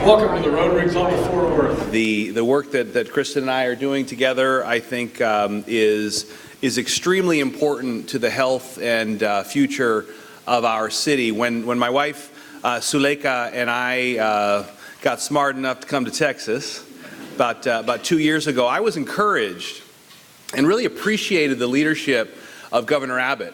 Welcome to the Rotary Club of Fort Worth. The work that Kristin and I are doing together, I think, is extremely important to the health and future of our city. When my wife, Sullivan, and I got smart enough to come to Texas about 2 years ago, I was encouraged and really appreciated the leadership of Governor Abbott,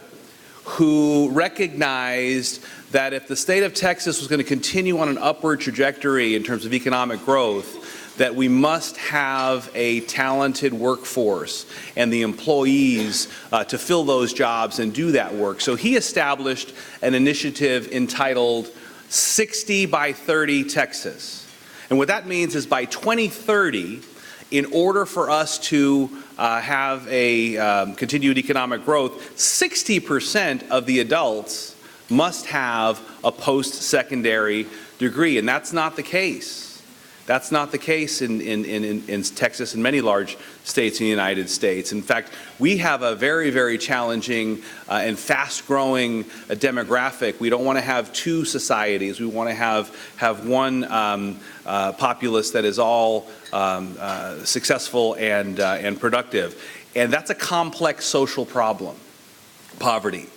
who recognized that if the state of Texas was going to continue on an upward trajectory in terms of economic growth, that we must have a talented workforce and the employees to fill those jobs and do that work. So he established an initiative entitled 60 by 30 Texas. And what that means is by 2030, in order for us to have a continued economic growth, 60% of the adults must have a post-secondary degree, and that's not the case. That's not the case in Texas and many large states in the United States. In fact, we have a very, very challenging and fast-growing demographic. We don't want to have two societies. We want to have one populace that is all successful and productive. And that's a complex social problem, poverty.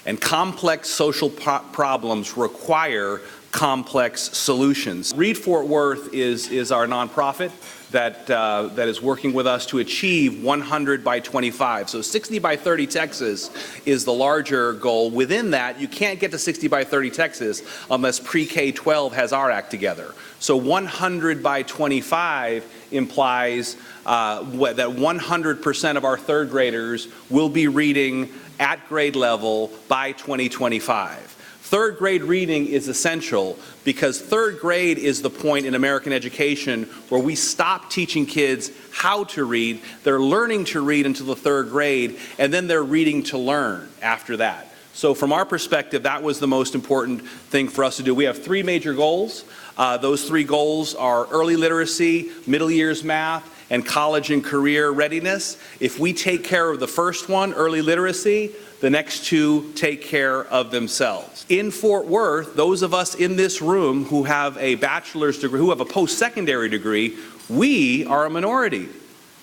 And complex social problems require complex solutions. Read Fort Worth is our nonprofit that is working with us to achieve 100 by 25. So 60 by 30 Texas is the larger goal. Within that, you can't get to 60 by 30 Texas unless pre-K-12 has our act together. So 100 by 25 implies that 100% of our third graders will be reading at grade level by 2025. Third grade reading is essential because third grade is the point in American education where we stop teaching kids how to read. They're learning to read until the third grade, and then they're reading to learn after that. So from our perspective, that was the most important thing for us to do. We have three major goals. Those three goals are early literacy, middle years math, and college and career readiness. If we take care of the first one, early literacy, the next two take care of themselves. In Fort Worth, those of us in this room who have a bachelor's degree, who have a post-secondary degree, we are a minority.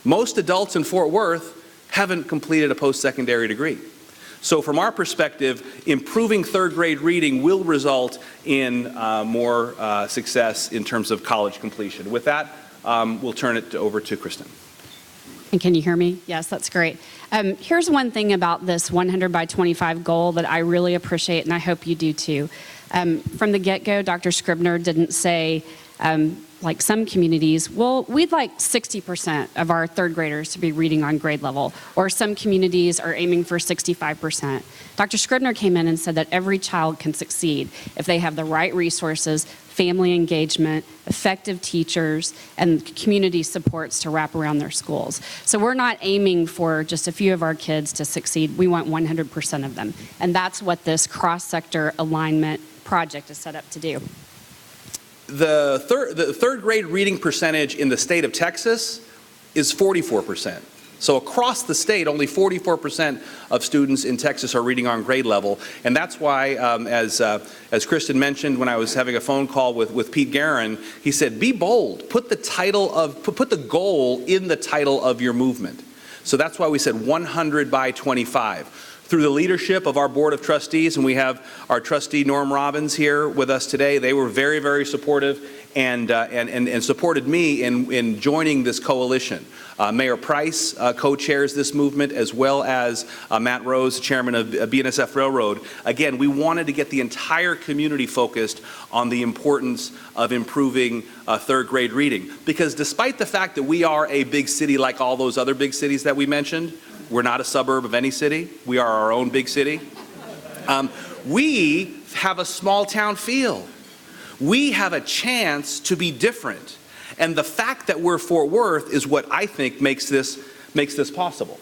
Most adults in Fort Worth haven't completed a post-secondary degree. So from our perspective, improving third grade reading will result in more success in terms of college completion. With that, we'll turn it over to Kristin. And can you hear me? Yes, that's great. Here's one thing about this 100 by 25 goal that I really appreciate, and I hope you do too. From the get-go, Dr. Scribner didn't say, like some communities, well, we'd like 60% of our third graders to be reading on grade level, or some communities are aiming for 65%. Dr. Scribner came in and said that every child can succeed if they have the right resources, family engagement, effective teachers, and community supports to wrap around their schools. So we're not aiming for just a few of our kids to succeed. We want 100% of them. And that's what this cross-sector alignment project is set up to do. The third grade reading percentage in the state of Texas is 44%. So across the state, only 44% of students in Texas are reading on grade level. And that's why, as Kristin mentioned when I was having a phone call with Pete Guerin, he said, be bold, put the goal in the title of your movement. So that's why we said 100 by 25. Through the leadership of our Board of Trustees, and we have our trustee Norm Robbins here with us today, they were very, very supportive and supported me in joining this coalition. Mayor Price co-chairs this movement, as well as Matt Rose, chairman of BNSF Railroad. Again, we wanted to get the entire community focused on the importance of improving third grade reading. Because despite the fact that we are a big city like all those other big cities that we mentioned, we're not a suburb of any city. We are our own big city. We have a small town feel. We have a chance to be different. And the fact that we're Fort Worth is what I think makes this possible.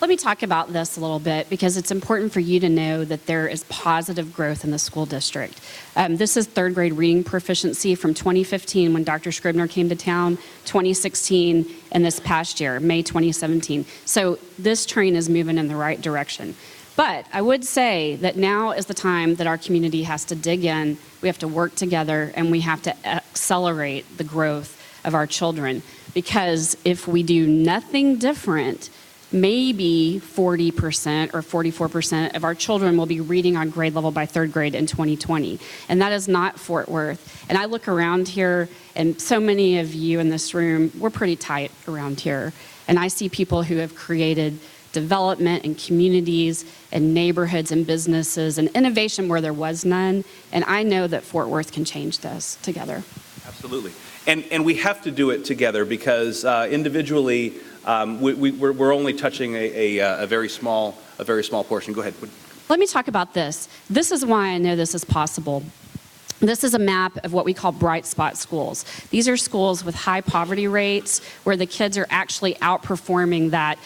Let me talk about this a little bit because it's important for you to know that there is positive growth in the school district. This is third grade reading proficiency from 2015 when Dr. Scribner came to town, 2016, and this past year, May 2017. So this train is moving in the right direction. But I would say that now is the time that our community has to dig in, we have to work together, and we have to accelerate the growth of our children. Because if we do nothing different, maybe 40% or 44% of our children will be reading on grade level by third grade in 2020. And that is not Fort Worth. And I look around here, and so many of you in this room, we're pretty tight around here. And I see people who have created development and communities and neighborhoods and businesses and innovation where there was none. And I know that Fort Worth can change this together. Absolutely. And we have to do it together because individually, we're only touching a very small portion. Go ahead. Let me talk about this. This is why I know this is possible. This is a map of what we call bright spot schools. These are schools with high poverty rates where the kids are actually outperforming that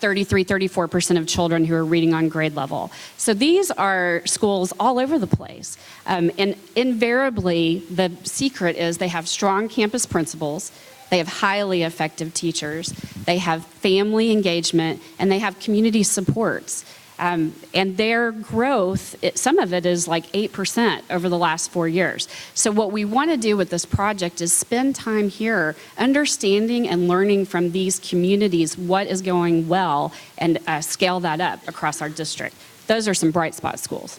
34% of children who are reading on grade level. So these are schools all over the place. And invariably, the secret is they have strong campus principals, they have highly effective teachers, they have family engagement, and they have community supports. And their growth, some of it is like 8% over the last 4 years. So what we want to do with this project is spend time here understanding and learning from these communities what is going well and scale that up across our district. Those are some bright spot schools.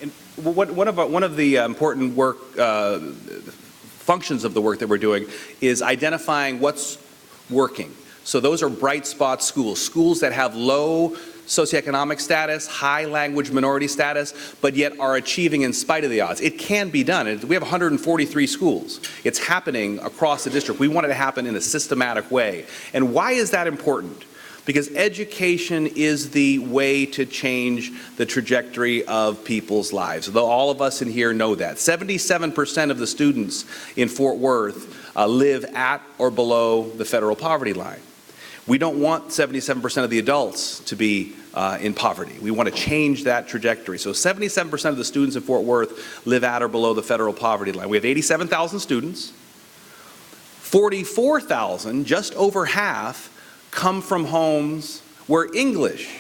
And one of the important functions of the work that we're doing is identifying what's working. So those are bright spot schools, schools that have low socioeconomic status, high language minority status, but yet are achieving in spite of the odds. It can be done. We have 143 schools. It's happening across the district. We want it to happen in a systematic way. And why is that important? Because education is the way to change the trajectory of people's lives. Though all of us in here know that. 77% of the students in Fort Worth live at or below the federal poverty line. We don't want 77% of the adults to be in poverty. We want to change that trajectory. So 77% of the students in Fort Worth live at or below the federal poverty line. We have 87,000 students. 44,000, just over half, come from homes where English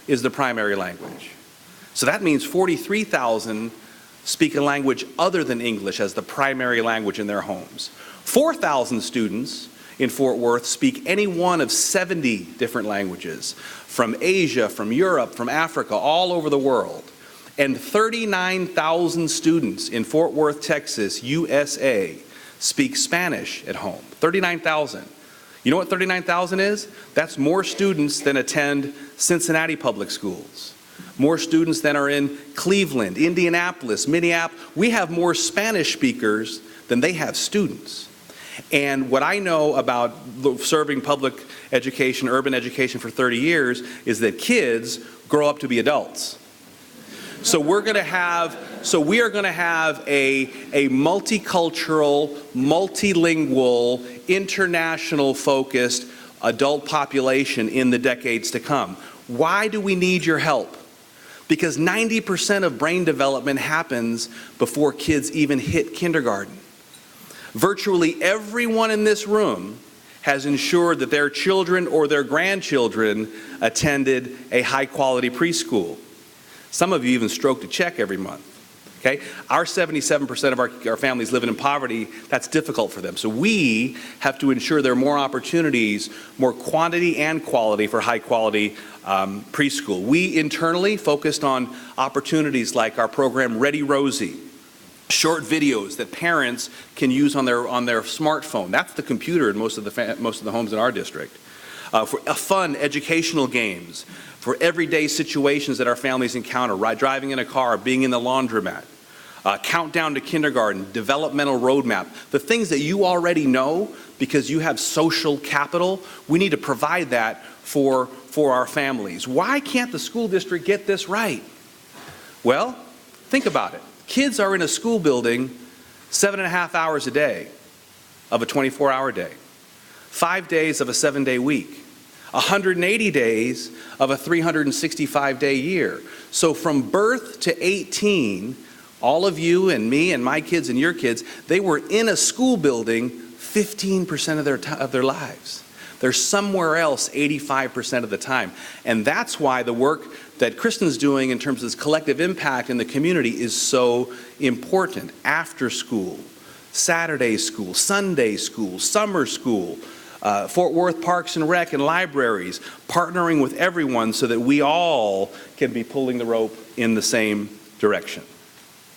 is the primary language. So that means 43,000 speak a language other than English as the primary language in their homes. 4,000 students in Fort Worth speak any one of 70 different languages from Asia, from Europe, from Africa, all over the world. And 39,000 students in Fort Worth, Texas, USA, speak Spanish at home. 39,000. You know what 39,000 is? That's more students than attend Cincinnati public schools. More students than are in Cleveland, Indianapolis, Minneapolis. We have more Spanish speakers than they have students. And what I know about serving public education, urban education for 30 years is that kids grow up to be adults. So we are going to have a multicultural, multilingual, international focused adult population in the decades to come. Why do we need your help? Because 90% of brain development happens before kids even hit kindergarten. Virtually everyone in this room has ensured that their children or their grandchildren attended a high-quality preschool. Some of you even stroked a check every month. Okay? Our 77% of our families living in poverty, that's difficult for them. So we have to ensure there are more opportunities, more quantity and quality for high-quality preschool. We internally focused on opportunities like our program Ready Rosie. Short videos that parents can use on their smartphone. That's the computer in most of the homes in our district. For fun educational games, for everyday situations that our families encounter, driving in a car, being in the laundromat, countdown to kindergarten, developmental roadmap, the things that you already know because you have social capital. We need to provide that for our families. Why can't the school district get this right? Well, think about it. Kids are in a school building 7.5 hours a day of a 24-hour day, 5 days of a 7-day week, 180 days of a 365-day year. So from birth to 18, all of you and me and my kids and your kids, they were in a school building 15% of their lives. They're somewhere else 85% of the time. And that's why the work that Kristin's doing in terms of this collective impact in the community is so important. After school, Saturday school, Sunday school, summer school, Fort Worth Parks and Rec and libraries, partnering with everyone so that we all can be pulling the rope in the same direction.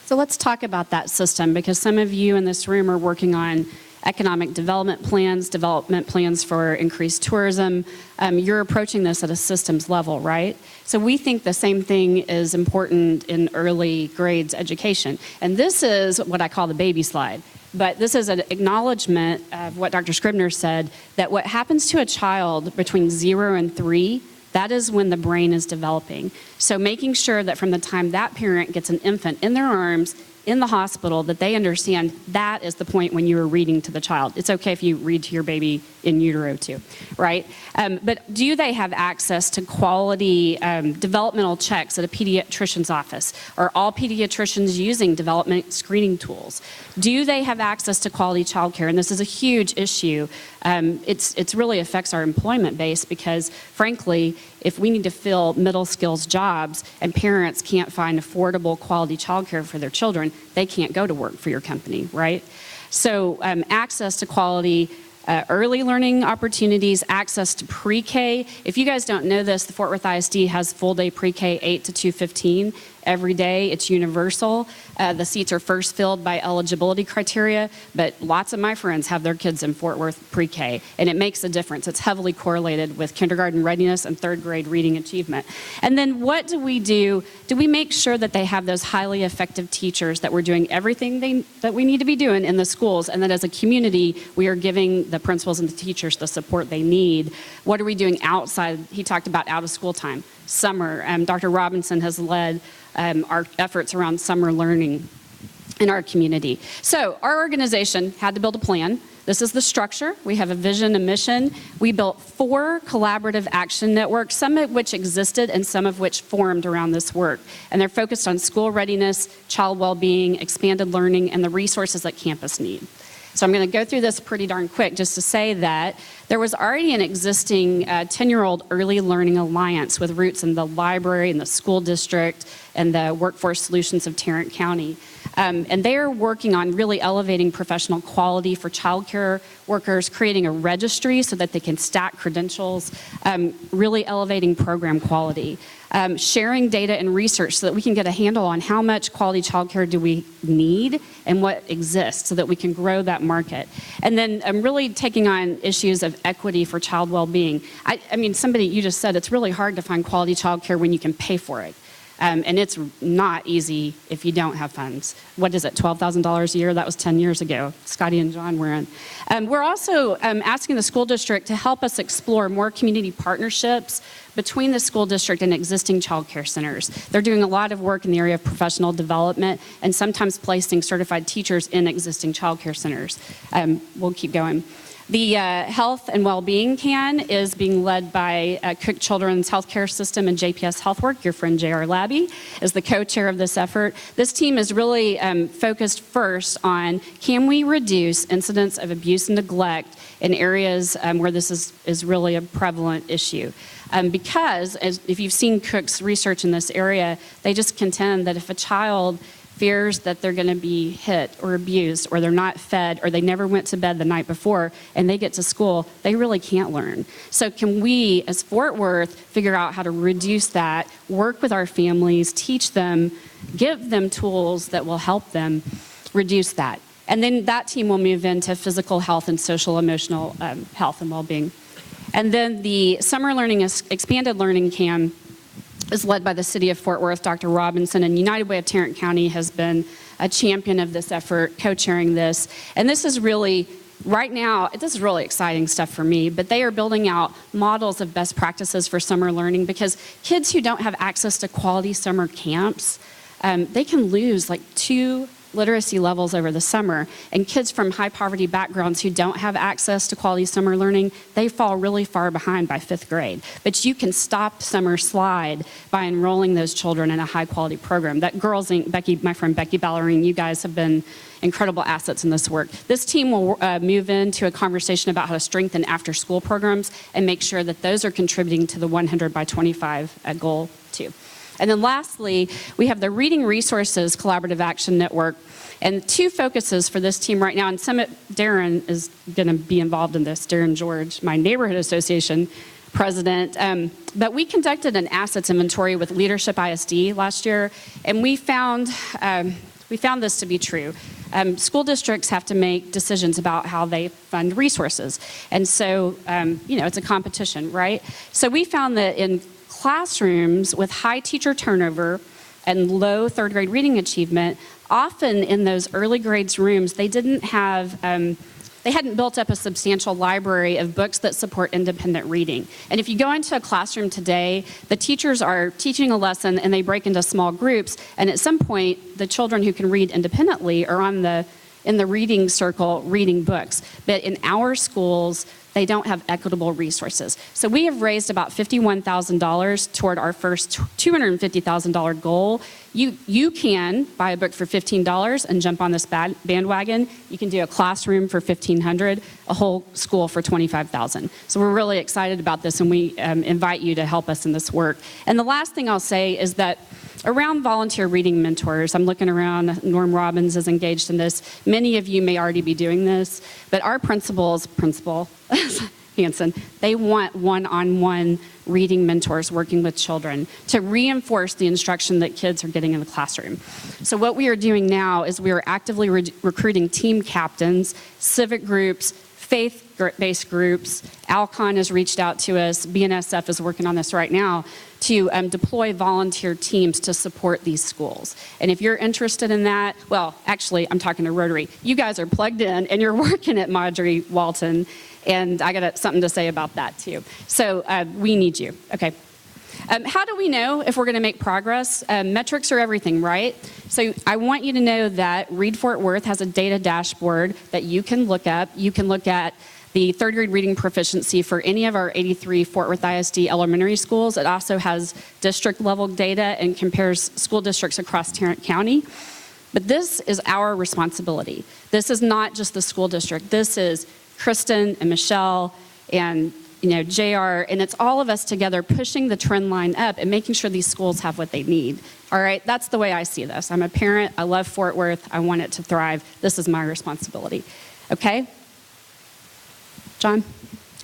So let's talk about that system, because some of you in this room are working on economic development plans for increased tourism. You're approaching this at a systems level, right? So we think the same thing is important in early grades education. And this is what I call the baby slide. But this is an acknowledgement of what Dr. Scribner said, that what happens to a child between 0 and 3, that is when the brain is developing. So making sure that from the time that parent gets an infant in their arms, in the hospital, that they understand that is the point when you are reading to the child. It's okay if you read to your baby in utero too, right? But do they have access to quality developmental checks at a pediatrician's office? Are all pediatricians using development screening tools? Do they have access to quality childcare? And this is a huge issue. It really affects our employment base, because frankly, if we need to fill middle skills jobs and parents can't find affordable quality childcare for their children, they can't go to work for your company, right? So access to quality early learning opportunities, access to pre-K. If you guys don't know this, the Fort Worth ISD has full-day pre-K 8 to 2:15 every day. It's universal. The seats are first filled by eligibility criteria, but lots of my friends have their kids in Fort Worth pre-K, and it makes a difference. It's heavily correlated with kindergarten readiness and third grade reading achievement. And then what do we do? Do we make sure that they have those highly effective teachers, that we're doing everything that we need to be doing in the schools, and that as a community, we are giving the principals and the teachers the support they need? What are we doing outside? He talked about out of school time, summer. Dr. Robinson has led our efforts around summer learning in our community. So our organization had to build a plan. This is the structure. We have a vision, a mission. We built 4 collaborative action networks, some of which existed and some of which formed around this work. And they're focused on school readiness, child well-being, expanded learning, and the resources that campus need. So I'm going to go through this pretty darn quick just to say that there was already an existing 10-year-old early learning alliance with roots in the library and the school district and the workforce solutions of Tarrant County. And they are working on really elevating professional quality for childcare workers, creating a registry so that they can stack credentials, really elevating program quality. Sharing data and research so that we can get a handle on how much quality childcare do we need and what exists so that we can grow that market. And then really taking on issues of equity for child well-being. I mean, you just said it's really hard to find quality childcare when you can pay for it. And it's not easy if you don't have funds. What is it, $12,000 a year? That was 10 years ago. Scotty and John were in. We're also asking the school district to help us explore more community partnerships between the school district and existing child care centers. They're doing a lot of work in the area of professional development and sometimes placing certified teachers in existing child care centers. We'll keep going. The Health and Wellbeing CAN is being led by Cook Children's Healthcare System and JPS HealthWork. Your friend J.R. Labby is the co-chair of this effort. This team is really focused first on, can we reduce incidents of abuse and neglect in areas where this is really a prevalent issue? Because if you've seen Cook's research in this area, they just contend that if a child fears that they're going to be hit or abused, or they're not fed, or they never went to bed the night before, and they get to school, they really can't learn. So can we, as Fort Worth, figure out how to reduce that, work with our families, teach them, give them tools that will help them reduce that? And then that team will move into physical health and social emotional health and well-being. And then the Summer Learning Expanded Learning CAM is led by the City of Fort Worth. Dr. Robinson and United Way of Tarrant County has been a champion of this effort, co-chairing this. And this is really, right now, this is really exciting stuff for me, but they are building out models of best practices for summer learning, because kids who don't have access to quality summer camps, they can lose like 2 literacy levels over the summer. And kids from high poverty backgrounds who don't have access to quality summer learning, they fall really far behind by 5th grade. But you can stop summer slide by enrolling those children in a high quality program. That Girls Inc., Becky, my friend Becky Ballerine, you guys have been incredible assets in this work. This team will move into a conversation about how to strengthen after school programs and make sure that those are contributing to the 100 by 25 goal too. And then lastly, we have the Reading Resources Collaborative Action Network, and 2 focuses for this team right now. And Darren is going to be involved in this, Darren George, my neighborhood association president. But we conducted an assets inventory with Leadership ISD last year, and we found this to be true. School districts have to make decisions about how they fund resources. And so, it's a competition, right? So we found that in classrooms with high teacher turnover and low 3rd grade reading achievement, often in those early grades rooms, they hadn't built up a substantial library of books that support independent reading. And if you go into a classroom today, the teachers are teaching a lesson and they break into small groups, and at some point, the children who can read independently are in the reading circle reading books. But in our schools, they don't have equitable resources. So we have raised about $51,000 toward our first $250,000 goal. You can buy a book for $15 and jump on this bandwagon. You can do a classroom for $1,500, a whole school for $25,000. So we're really excited about this, and we invite you to help us in this work. And the last thing I'll say is that around volunteer reading mentors, I'm looking around, Norm Robbins is engaged in this. Many of you may already be doing this, but our principal Hanson, they want one-on-one reading mentors working with children to reinforce the instruction that kids are getting in the classroom. So what we are doing now is we are actively recruiting team captains, civic groups, faith-based groups. Alcon has reached out to us. BNSF is working on this right now to deploy volunteer teams to support these schools. And if you're interested in that, well, actually, I'm talking to Rotary. You guys are plugged in, and you're working at Marjorie Walton, and I got something to say about that, too. So we need you. Okay. How do we know if we're going to make progress? Metrics are everything, right? So I want you to know that Read Fort Worth has a data dashboard that you can look up. You can look at the 3rd grade reading proficiency for any of our 83 Fort Worth ISD elementary schools. It also has district level data and compares school districts across Tarrant County. But this is our responsibility. This is not just the school district. This is Kristin and Michelle and JR, and it's all of us together pushing the trend line up and making sure these schools have what they need. All right, that's the way I see this. I'm a parent. I love Fort Worth. I want it to thrive. This is my responsibility. Okay? John?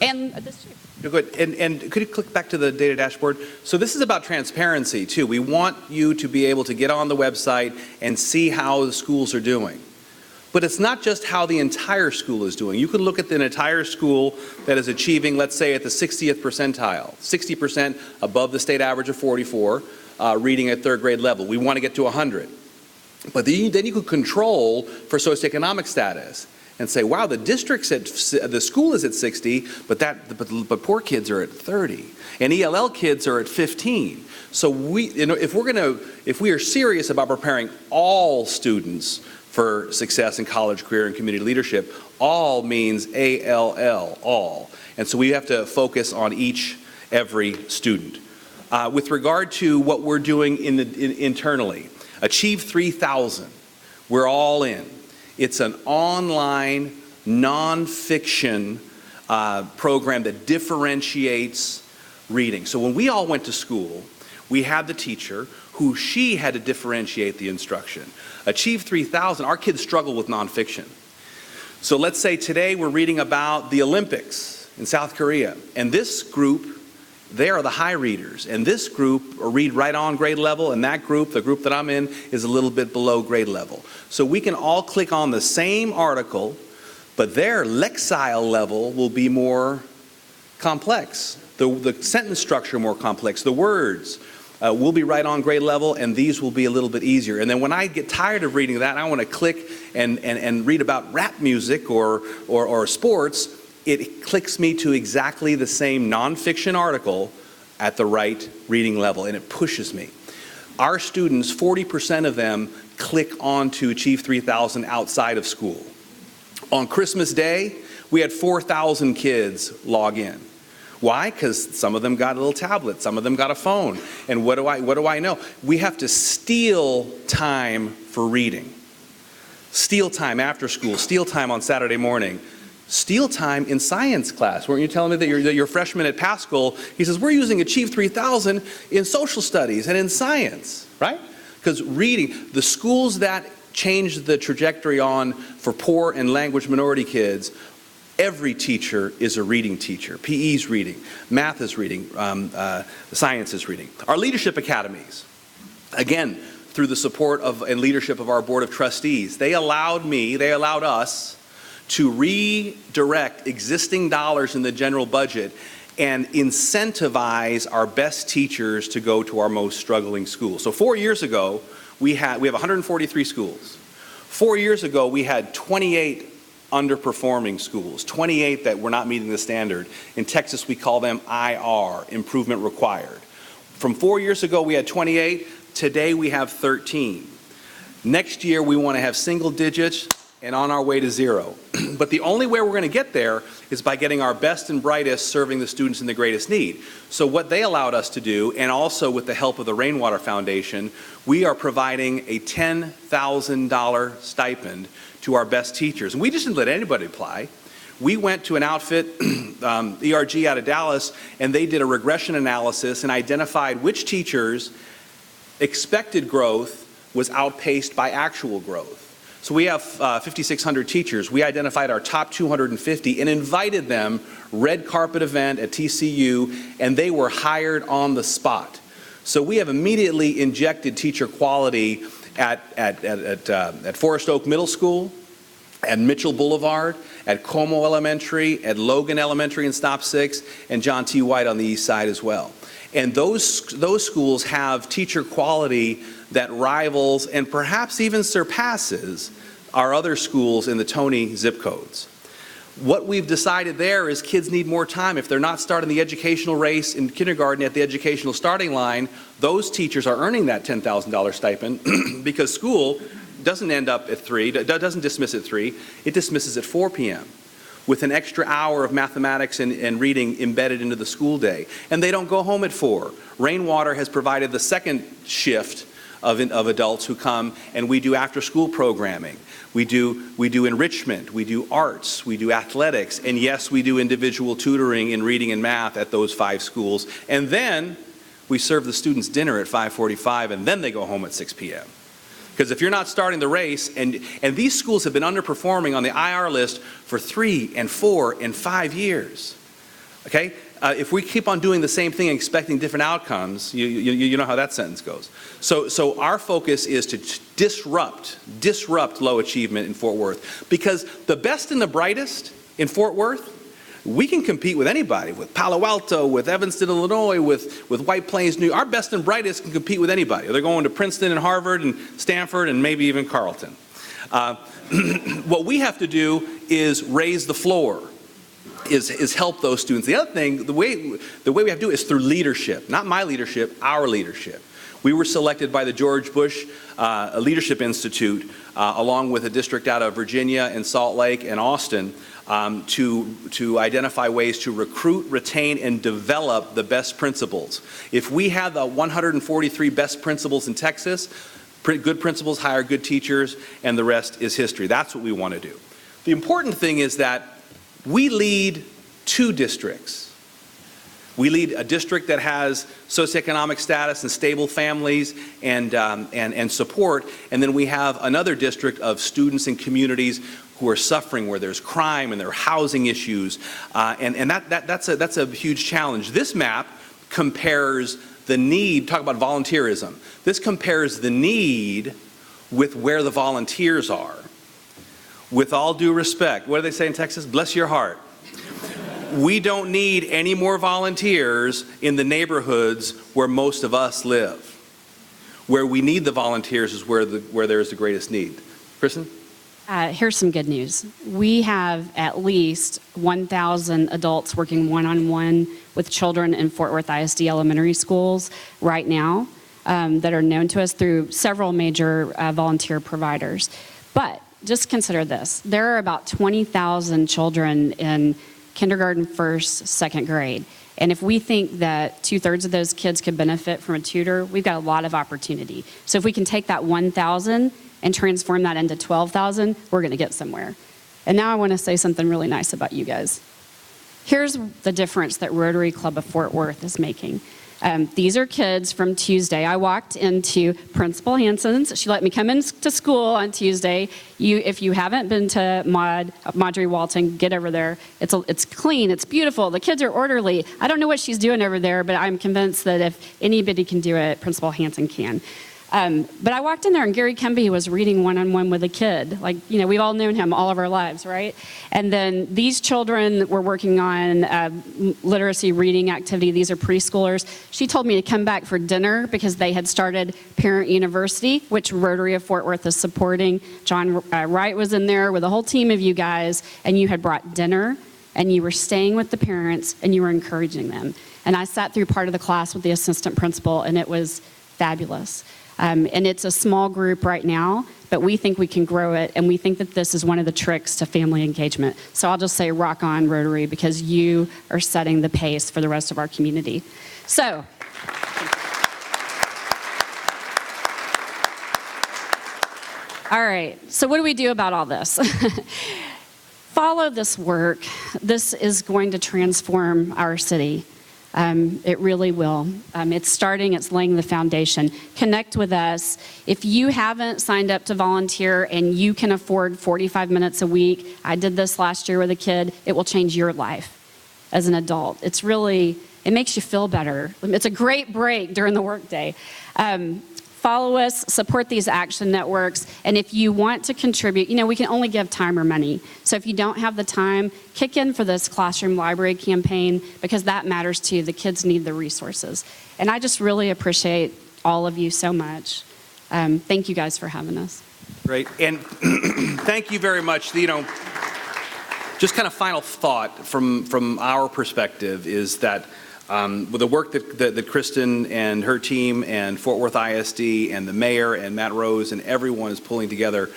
And this too. You're good. And could you click back to the data dashboard? So this is about transparency, too. We want you to be able to get on the website and see how the schools are doing. But it's not just how the entire school is doing. You could look at an entire school that is achieving, let's say, at the 60th percentile, 60% above the state average of 44, reading at 3rd grade level. We want to get to 100. But then you could control for socioeconomic status and say, wow, the school is at 60, but poor kids are at 30, and ELL kids are at 15. So if we are serious about preparing all students for success in college, career, and community leadership, all means ALL, all. And so we have to focus on every student. With regard to what we're doing internally, Achieve 3000, we're all in. It's an online, nonfiction program that differentiates reading. So when we all went to school, we had the teacher she had to differentiate the instruction. Achieve 3000, our kids struggle with nonfiction. So let's say today we're reading about the Olympics in South Korea, and this group, they are the high readers, and this group read right on grade level, and that group, the group that I'm in, is a little bit below grade level. So we can all click on the same article, but their lexile level will be more complex. The sentence structure more complex. The words will be right on grade level, and these will be a little bit easier. And then when I get tired of reading that, I want to click and read about rap music or sports, it clicks me to exactly the same nonfiction article at the right reading level, and it pushes me. our students, 40% of them click on to Achieve 3000 outside of school. On Christmas Day, we had 4,000 kids log in. Why? Because some of them got a little tablet, some of them got a phone. And what do I know? We have to steal time for reading. Steal time after school, steal time on Saturday morning, steal time in science class. Weren't you telling me that your freshman at Paschal, he says, we're using Achieve 3000 in social studies and in science, right? Because reading, the schools that changed the trajectory on for poor and language minority kids, every teacher is a reading teacher. PE's reading, math is reading, science is reading. Our leadership academies, again, through the support of and leadership of our board of trustees, they allowed us to redirect existing dollars in the general budget and incentivize our best teachers to go to our most struggling schools. So 4 years ago, we have 143 schools. 4 years ago, we had 28 underperforming schools, 28 that were not meeting the standard. In Texas, we call them IR, improvement required. From 4 years ago, we had 28. Today, we have 13. Next year, we want to have single digits and on our way to zero. But the only way we're going to get there is by getting our best and brightest serving the students in the greatest need. So what they allowed us to do, and also with the help of the Rainwater Foundation, we are providing a $10,000 stipend to our best teachers. And we just didn't let anybody apply. We went to an outfit, ERG out of Dallas, and they did a regression analysis and identified which teachers' expected growth was outpaced by actual growth. So we have 5,600 teachers. We identified our top 250 and invited them, red carpet event at TCU, and they were hired on the spot. So we have immediately injected teacher quality at Forest Oak Middle School, at Mitchell Boulevard, at Como Elementary, at Logan Elementary and Stop 6, and John T. White on the east side as well. And those schools have teacher quality that rivals and perhaps even surpasses our other schools in the Tony zip codes. What we've decided there is kids need more time. If they're not starting the educational race in kindergarten at the educational starting line, those teachers are earning that $10,000 stipend because school doesn't end up at 3, doesn't dismiss at 3, it dismisses at 4 p.m. with an extra hour of mathematics and reading embedded into the school day. And they don't go home at 4. Rainwater has provided the second shift of adults who come, and we do after-school programming. We do enrichment, we do arts, we do athletics, and yes, we do individual tutoring in reading and math at those 5 schools. And then we serve the students dinner at 5:45, and then they go home at 6 p.m. Because if you're not starting the race, and these schools have been underperforming on the IR list for 3 and 4 and 5 years, okay? If we keep on doing the same thing and expecting different outcomes, you know how that sentence goes. So our focus is to disrupt low achievement in Fort Worth. Because the best and the brightest in Fort Worth, we can compete with anybody, with Palo Alto, with Evanston, Illinois, with White Plains, New York. Our best and brightest can compete with anybody. They're going to Princeton and Harvard and Stanford and maybe even Carleton. What we have to do is raise the floor. Is help those students. The other thing, the way we have to do it is through leadership, not my leadership, our leadership. We were selected by the George Bush Leadership Institute, along with a district out of Virginia and Salt Lake and Austin, to identify ways to recruit, retain, and develop the best principals. If we have the 143 best principals in Texas, good principals hire good teachers, and the rest is history. That's what we want to do. The important thing is that we lead 2 districts. We lead a district that has socioeconomic status and stable families and support, and then we have another district of students and communities who are suffering, where there's crime and there are housing issues, and that's a huge challenge. This map compares the need, talk about volunteerism. This compares the need with where the volunteers are. With all due respect, what do they say in Texas? Bless your heart. We don't need any more volunteers in the neighborhoods where most of us live. Where we need the volunteers is where there is the greatest need. Kristin? Here's some good news. We have at least 1,000 adults working one-on-one with children in Fort Worth ISD elementary schools right now. that are known to us through several major volunteer providers. But just consider this. There are about 20,000 children in kindergarten, first, second grade. And if we think that 2/3 of those kids could benefit from a tutor, we've got a lot of opportunity. So if we can take that 1,000 and transform that into 12,000, we're going to get somewhere. And now I want to say something really nice about you guys. Here's the difference that Rotary Club of Fort Worth is making. These are kids from Tuesday. I walked into Principal Hansen's. She let me come into school on Tuesday. If you haven't been to Marjorie Walton, get over there. It's clean. It's beautiful. The kids are orderly. I don't know what she's doing over there, but I'm convinced that if anybody can do it, Principal Hansen can. But I walked in there and Gary Kemby was reading one-on-one with a kid. Like, you know, we've all known him all of our lives, right? And then these children were working on literacy reading activity. These are preschoolers. She told me to come back for dinner because they had started Parent University, which Rotary of Fort Worth is supporting. John Wright was in there with a whole team of you guys, and you had brought dinner, and you were staying with the parents, and you were encouraging them. And I sat through part of the class with the assistant principal, and it was fabulous. And it's a small group right now, but we think we can grow it, and we think that this is one of the tricks to family engagement. So I'll just say rock on, Rotary, because you are setting the pace for the rest of our community. So, all right, so what do we do about all this? Follow this work. This is going to transform our city. It really will. It's starting, it's laying the foundation. Connect with us. If you haven't signed up to volunteer and you can afford 45 minutes a week, I did this last year with a kid, it will change your life as an adult. It makes you feel better. It's a great break during the workday. Follow us, support these action networks, and if you want to contribute, we can only give time or money. So if you don't have the time, kick in for this classroom library campaign because that matters too. The kids need the resources. And I just really appreciate all of you so much. Thank you guys for having us. Great, and thank you very much. Just kind of final thought from our perspective is that with the work that Kristin and her team and Fort Worth ISD and the mayor and Matt Rose and everyone is pulling together,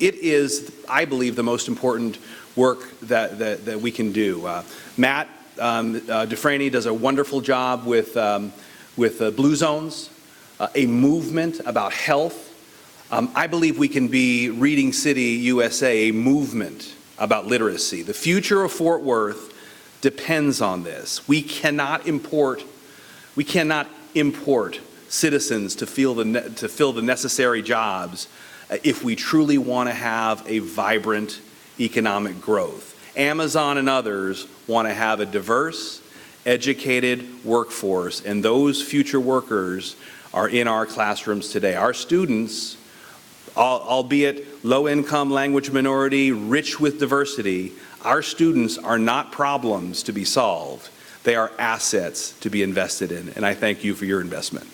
it is, I believe, the most important work that we can do. Matt Dufresne does a wonderful job with Blue Zones, a movement about health. I believe we can be Reading City USA, a movement about literacy. The future of Fort Worth depends on this. We cannot import citizens to fill the necessary jobs if we truly want to have a vibrant economic growth. Amazon and others want to have a diverse, educated workforce, and those future workers are in our classrooms today. Our students, albeit low-income, language minority, rich with diversity, our students are not problems to be solved. They are assets to be invested in, and I thank you for your investment.